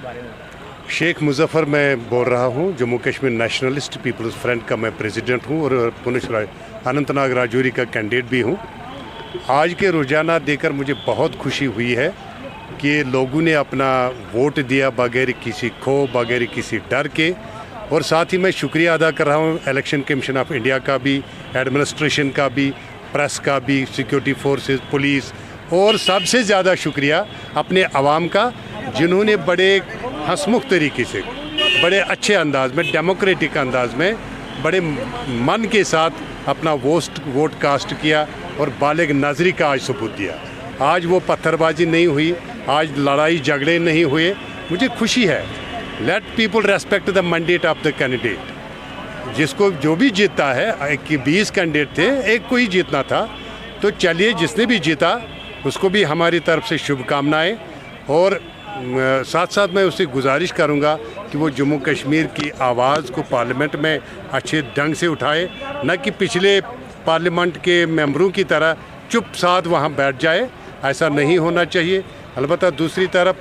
बारे में बताएं। शेख मुजफ्फर मैं बोल रहा हूँ, Jammu Kashmir nationalist peoples front का मैं प्रेसिडेंट हूँ और पुनः अनंतनाग राजौरी का कैंडिडेट भी हूँ। आज के रुझाना देकर मुझे बहुत खुशी हुई है कि लोगों ने अपना वोट दिया बगैर किसी खौफ, बगैर किसी डर के। और साथ ही मैं शुक्रिया अदा कर रहा हूँ इलेक्शन कमीशन ऑफ इंडिया का भी, एडमिनिस्ट्रेशन का भी, प्रेस का भी, सिक्योरिटी फोर्सेस, पुलिस, और सबसे ज़्यादा शुक्रिया अपने आवाम का, जिन्होंने बड़े हंसमुख तरीके से, बड़े अच्छे अंदाज में, डेमोक्रेटिक अंदाज में, बड़े मन के साथ अपना वोट कास्ट किया और बालिग नजरी का आज सबूत दिया। आज वो पत्थरबाजी नहीं हुई, आज लड़ाई झगड़े नहीं हुए। मुझे खुशी है। Let people respect the mandate of the candidate. जिसको जो भी जीतता है, 20 कैंडिडेट थे, एक को ही जीतना था, तो चलिए जिसने भी जीता उसको भी हमारी तरफ से शुभकामनाएं। और साथ साथ मैं उससे गुजारिश करूंगा कि वो जम्मू कश्मीर की आवाज़ को पार्लियामेंट में अच्छे ढंग से उठाए, न कि पिछले पार्लियामेंट के मेंबरों की तरह चुप साथ वहाँ बैठ जाए। ऐसा नहीं होना चाहिए। अलबत्ता दूसरी तरफ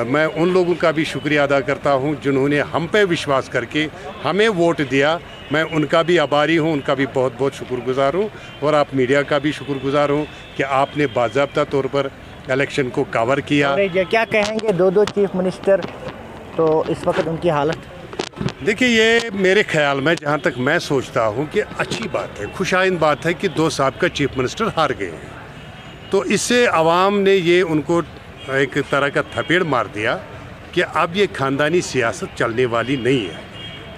मैं उन लोगों का भी शुक्रिया अदा करता हूं जिन्होंने हम पे विश्वास करके हमें वोट दिया। मैं उनका भी आभारी हूं, उनका भी बहुत बहुत शुक्रगुजार हूं। और आप मीडिया का भी शुक्रगुजार हूं कि आपने बाज़ाब्ता तौर पर इलेक्शन को कवर किया। क्या कहेंगे दो चीफ मिनिस्टर, तो इस वक्त उनकी हालत? देखिए, ये मेरे ख्याल में, जहाँ तक मैं सोचता हूँ कि अच्छी बात है, खुशाइन बात है कि 2 साबिक़ा चीफ मिनिस्टर हार गए हैं। तो इससे आवाम ने ये उनको एक तरह का थपेड़ मार दिया कि अब ये ख़ानदानी सियासत चलने वाली नहीं है।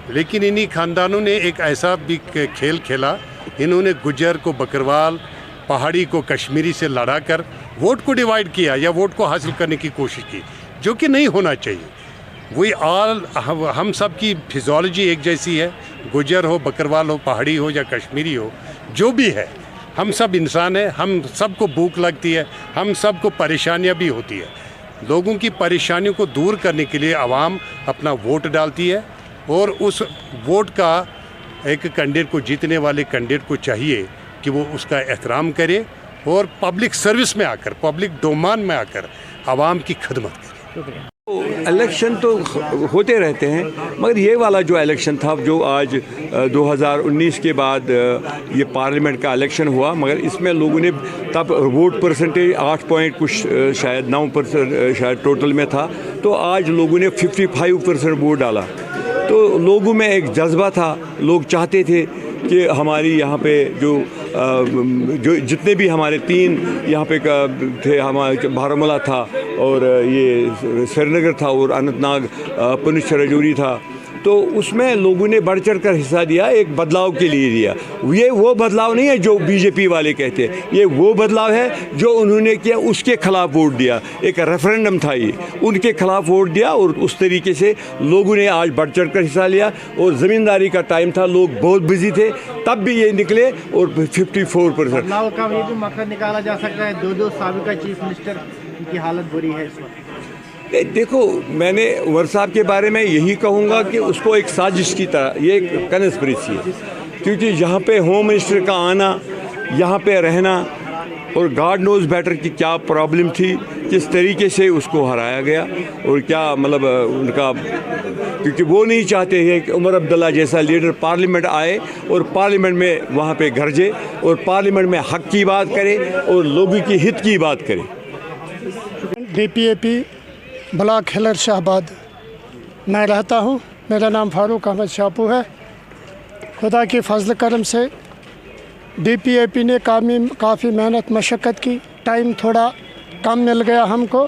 लेकिन इन्हीं ख़ानदानों ने एक ऐसा भी खेल खेला, इन्होंने गुज्जर को बकरवाल, पहाड़ी को कश्मीरी से लड़ाकर वोट को डिवाइड किया या वोट को हासिल करने की कोशिश की, जो कि नहीं होना चाहिए। वही हम सब की फिजियोलॉजी एक जैसी है, गुज्जर हो, बकरवाल हो, पहाड़ी हो या कश्मीरी हो, जो भी है, हम सब इंसान हैं। हम सबको भूख लगती है, हम सबको परेशानियां भी होती है। लोगों की परेशानियों को दूर करने के लिए आवाम अपना वोट डालती है और उस वोट का एक कैंडिडेट को, जीतने वाले कैंडिडेट को चाहिए कि वो उसका एहतराम करे और पब्लिक सर्विस में आकर, पब्लिक डोमेन में आकर आवाम की खिदमत करे। इलेक्शन तो होते रहते हैं, मगर ये वाला जो इलेक्शन था, जो आज 2019 के बाद ये पार्लियामेंट का इलेक्शन हुआ, मगर इसमें लोगों ने तब वोट परसेंटेज 8 पॉइंट कुछ शायद 9% शायद टोटल में था, तो आज लोगों ने 55% वोट डाला। तो लोगों में एक जज्बा था, लोग चाहते थे कि हमारी यहाँ पे जो जितने भी हमारे 3 यहाँ पे थे, हमारे बारामूला था और ये श्रीनगर था और अनंतनाग पुंछ राजौरी था, तो उसमें लोगों ने बढ़ चढ़ कर हिस्सा दिया, एक बदलाव के लिए दिया। ये वो बदलाव नहीं है जो बीजेपी वाले कहते हैं, ये वो बदलाव है जो उन्होंने किया, उसके खिलाफ वोट दिया। एक रेफरेंडम था, ये उनके खिलाफ वोट दिया और उस तरीके से लोगों ने आज बढ़ चढ़ कर हिस्सा लिया। और ज़मींदारी का टाइम था, लोग बहुत बिजी थे, तब भी ये निकले और 54%। बदलाव का ये भी मकसद निकाला जा सकता है, 2 साबिक़ा चीफ मिनिस्टर की हालत बुरी है इस वक्त। देखो, मैंने उमर साहब के बारे में यही कहूँगा कि उसको एक साजिश की तरह, ये एक कंस्पिरेसी है, क्योंकि यहाँ पे होम मिनिस्टर का आना, यहाँ पे रहना, और गॉड नोज़ बेटर कि क्या प्रॉब्लम थी, किस तरीके से उसको हराया गया और क्या मतलब उनका, क्योंकि वो नहीं चाहते हैं कि उमर अब्दुल्ला जैसा लीडर पार्लियामेंट आए और पार्लियामेंट में वहाँ पे गरजे और पार्लियामेंट में हक की बात करे और लोगों की हित की बात करे। DPAP ब्लॉक हिलर शाहबाद मैं रहता हूँ। मेरा नाम फारूक अहमद शापू है। खुदा की फजल करम से DPAP ने काफ़ी मेहनत मशक्क़त की, टाइम थोड़ा कम मिल गया हमको।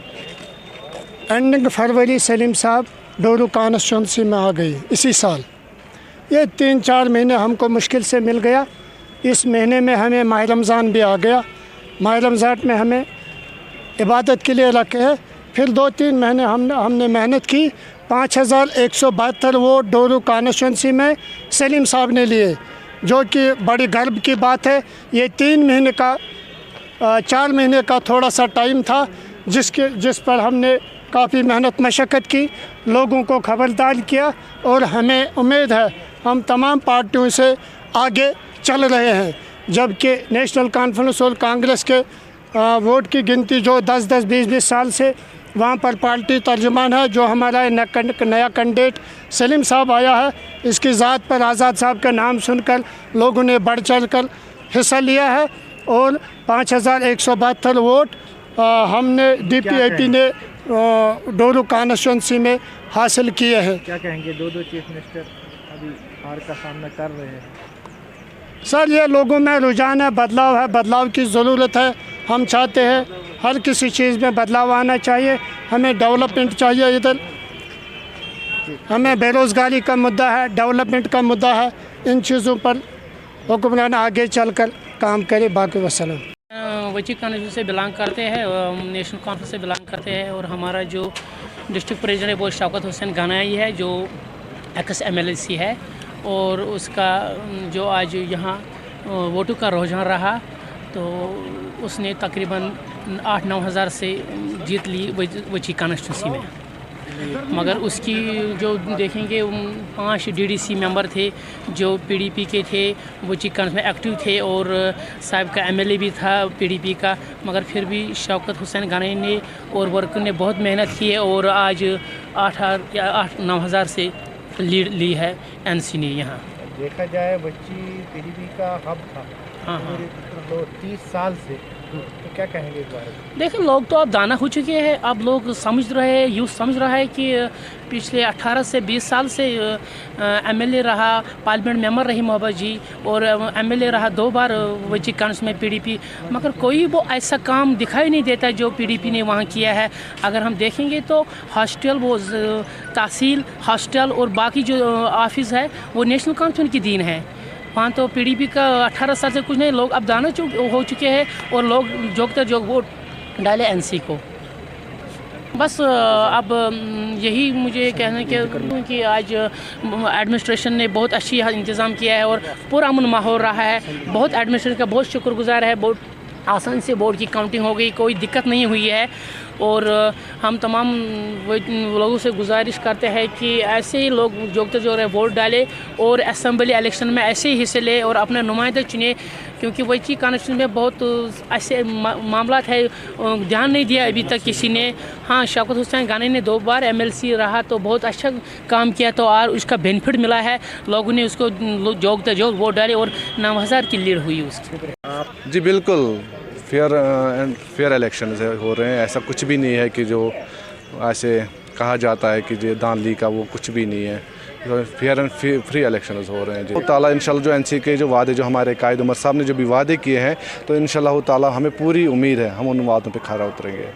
एंडिंग फरवरी सलीम साहब डोरू कॉन्स्टिट्यूंसी में आ गई इसी साल। ये 3-4 महीने हमको मुश्किल से मिल गया। इस महीने में हमें माह रमज़ान भी आ गया। माह रमज़ान में हमें इबादत के लिए रखे हैं। फिर 2-3 महीने हमने मेहनत की। 5172 वोट डोरू कॉन्स्टिट्यूंसी में सलीम साहब ने लिए, जो कि बड़ी गर्व की बात है। ये 4 महीने का थोड़ा सा टाइम था, जिस पर हमने काफ़ी मेहनत मशक्क़त की, लोगों को खबरदार किया और हमें उम्मीद है हम तमाम पार्टियों से आगे चल रहे हैं। जबकि नेशनल कॉन्फ्रेंस और कांग्रेस के वोट की गिनती जो 10-10, 20-20 साल से वहाँ पर पार्टी तर्जुमान है जो हमारा नया कैंडिडेट सलीम साहब आया है। इसकी ज़ात पर आज़ाद साहब का नाम सुनकर लोगों ने बढ़ चढ़ कर हिस्सा लिया है और 5172 वोट हमने DPAP ने डोरू कॉन्स्टिट्यूंसी में हासिल किए हैं। क्या कहेंगे, दो चीफ मिनिस्टर अभी हार का सामना कर रहे हैं? सर, ये लोगों में रुझान है, बदलाव की ज़रूरत है। हम चाहते हैं हर किसी चीज़ में बदलाव आना चाहिए, हमें डेवलपमेंट चाहिए। इधर हमें बेरोज़गारी का मुद्दा है, डेवलपमेंट का मुद्दा है। इन चीज़ों पर हुक्मरान आगे चलकर काम करे। बाकी वसलम। वची कॉन्स्टिट्यूंसी से बिलोंग करते हैं, नेशनल कॉन्फ्रेंस से बिलोंग करते हैं और हमारा जो डिस्ट्रिक्ट प्रेसिडेंट है वो शौकत हुसैन गनाई है जो एक्स MLC है और उसका जो आज यहाँ वोटों का रुझान रहा तो उसने तकरीबन 8-9 हज़ार से जीत ली वची कॉन्स्टिट्यूंसी में। मगर उसकी जो देखेंगे 5 DDC मेंबर थे जो PDP के थे, वची कॉन्स्टिट्यूंसी में एक्टिव थे और साहब का MLA भी था PDP का। मगर फिर भी शौकत हुसैन गनाई ने और वर्कर ने बहुत मेहनत की है और आज 8-9 हज़ार से लीड ली है NC ने। यहाँ देखा जाए बच्ची PDP का हब था। हाँ। तो 30 साल से, तो क्या कहेंगे इस बारे में? देखिए, लोग तो अब दाना हो चुके हैं। अब लोग समझ रहे हैं, यूथ समझ रहा है कि पिछले 18 से 20 साल से MLA रहा, पार्लियामेंट मेंबर रही मोहब्बत जी और MLA रहा 2 बार वची कॉन्स्टिट्यूंसी में PDP। मगर कोई वो ऐसा काम दिखाई नहीं देता जो PDP ने वहाँ किया है। अगर हम देखेंगे तो हॉस्टल, वो तहसील हॉस्टल और बाकी जो ऑफिस है वो नेशनल कॉन्फ्रेंस की दीन है। वहाँ तो PDP का 18 साल से कुछ नहीं। लोग अब दाना हो चुके हैं और लोग जोग वोट डाले NC को। बस अब यही मुझे कहना कि आज एडमिनिस्ट्रेशन ने बहुत अच्छी इंतज़ाम किया है और पूरा अमन माहौल रहा है। बहुत एडमिनिस्ट्रेशन का बहुत शुक्रगुजार है। बहुत आसान से वोट की काउंटिंग हो गई, कोई दिक्कत नहीं हुई है। और हम तमाम लोगों से गुजारिश करते हैं कि ऐसे ही लोग जो है वोट डालें और असेंबली इलेक्शन में ऐसे ही हिस्से लें और अपने नुमाइंदे चुने, क्योंकि वची कॉन्स्टिट्यूंसी में बहुत ऐसे मामला है ध्यान नहीं दिया अभी तक किसी ने। हाँ, शौकत हुसैन गनाई ने 2 बार MLC रहा तो बहुत अच्छा काम किया तो और उसका बेनिफिट मिला है। लोगों ने उसको जोग वोट डाले और 9 हज़ार की लीड हुई उसकी। जी बिल्कुल, फेयर इलेक्शन हो रहे हैं। ऐसा कुछ भी नहीं है कि जो ऐसे कहा जाता है कि जो धांधली का, वो कुछ भी नहीं है। फेयर एंड फ्री इलेक्शन हो रहे हैं जी। ताला इंशाल्लाह जो NC के जो वादे, जो हमारे कायद उमर साहब ने जो भी वादे किए हैं, तो इंशाल्लाह ताला हमें पूरी उम्मीद है हम उन वादों पे खरा उतरेंगे।